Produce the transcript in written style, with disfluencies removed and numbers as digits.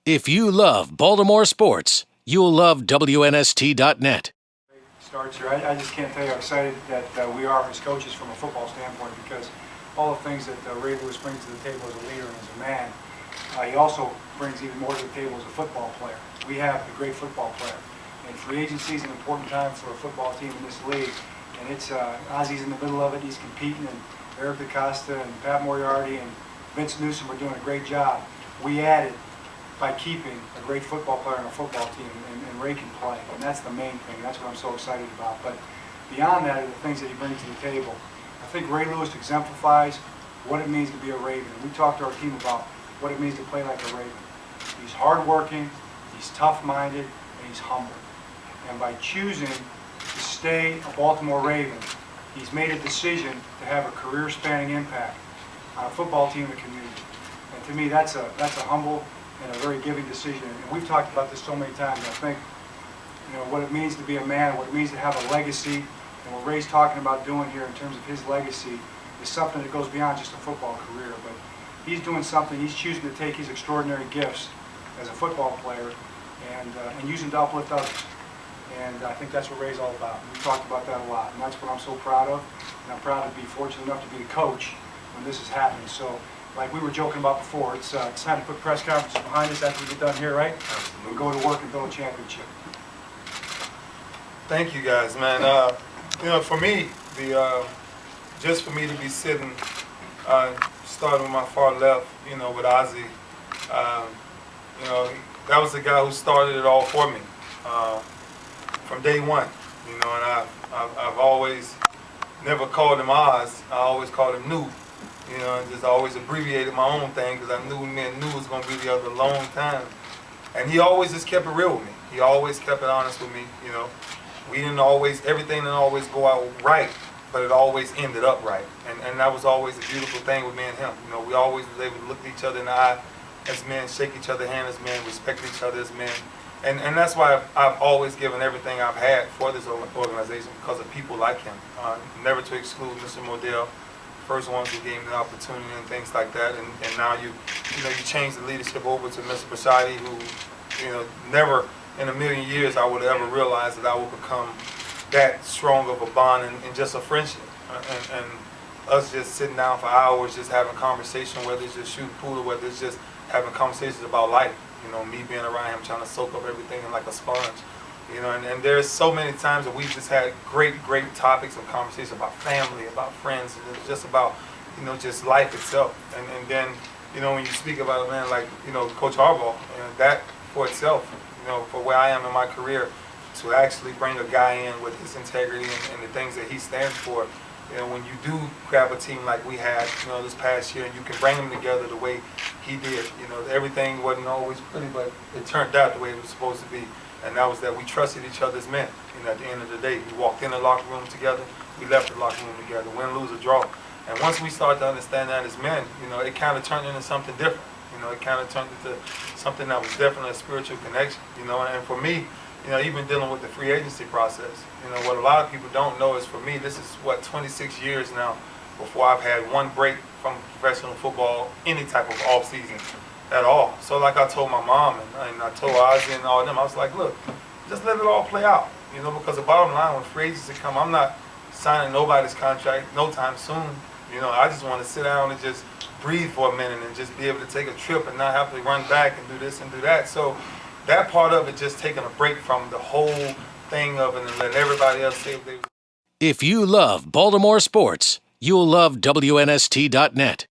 If you love Baltimore sports, you'll love WNST.net. Starts here. I just can't tell you how excited that we are as coaches from a football standpoint, because all the things that Ray Lewis brings to the table as a leader and as a man, he also brings even more to the table as a football player. We have a great football player, and free agency is an important time for a football team in this league. And it's Ozzy's in the middle of it. He's competing, and Eric DaCosta and Pat Moriarty and Vince Newsom are doing a great job. We added by keeping a great football player on a football team, and Ray can play, and that's the main thing. That's what I'm so excited about. But beyond that are the things that he brings to the table. I think Ray Lewis exemplifies what it means to be a Raven. We talked to our team about what it means to play like a Raven. He's hardworking, he's tough-minded, and he's humble. And by choosing to stay a Baltimore Raven, he's made a decision to have a career-spanning impact on a football team and the community. And to me, that's a humble and a very giving decision. And we've talked about this so many times. I think, what it means to be a man, what it means to have a legacy, and what Ray's talking about doing here in terms of his legacy is something that goes beyond just a football career. But he's doing something. He's choosing to take his extraordinary gifts as a football player and use them to uplift others. And I think that's what Ray's all about. We've talked about that a lot, and that's what I'm so proud of. And I'm proud to be fortunate enough to be the coach when this is happening. So, like we were joking about before, it's time to put press conferences behind us after we get done here, right? And go to work and build a championship. Thank you guys, man. For me, just for me to be sitting, starting with my far left, with Ozzy, that was the guy who started it all for me from day one. And I've always never called him Oz. I always called him New. And just always abbreviated my own thing because I knew me and New was going to be together a long time. And he always just kept it real with me. He always kept it honest with me. We didn't always, everything didn't always go out right, but it always ended up right. And that was always a beautiful thing with me and him. We always was able to look at each other in the eye as men, shake each other's hand as men, respect each other as men. And that's why I've always given everything I've had for this organization, because of people like him. Never to exclude Mr. Modell, first ones who gave me the opportunity and things like that. And now you change the leadership over to Mr. Bisciotti, who, never in a million years I would have ever realized that I would become that strong of a bond and just a friendship. And us just sitting down for hours, just having conversation, whether it's just shooting pool or whether it's just having conversations about life. Me being around him, trying to soak up everything like a sponge. And there's so many times that we've just had great topics of conversation about family, about friends, and it's just about, just life itself. And then, when you speak about a man like, Coach Harbaugh, that for itself, for where I am in my career, to actually bring a guy in with his integrity and the things that he stands for, when you do grab a team like we had, this past year, and you can bring them together the way he did, everything wasn't always pretty, but it turned out the way it was supposed to be. And that was that we trusted each other as men. At the end of the day, we walked in the locker room together, we left the locker room together, win, lose, or draw. And once we started to understand that as men, it kind of turned into something different. It kind of turned into something that was definitely a spiritual connection. And for me, even dealing with the free agency process, what a lot of people don't know is, for me, this is 26 years now before I've had one break from professional football, any type of off season at all. So like I told my mom and I told Ozzy and all of them, I was like, look, just let it all play out. Because the bottom line, when free agency come, I'm not signing nobody's contract no time soon. I just want to sit down and just breathe for a minute and just be able to take a trip and not have to run back and do this and do that. So that part of it, just taking a break from the whole thing of it and letting everybody else say what they. If you love Baltimore sports, you'll love WNST.net.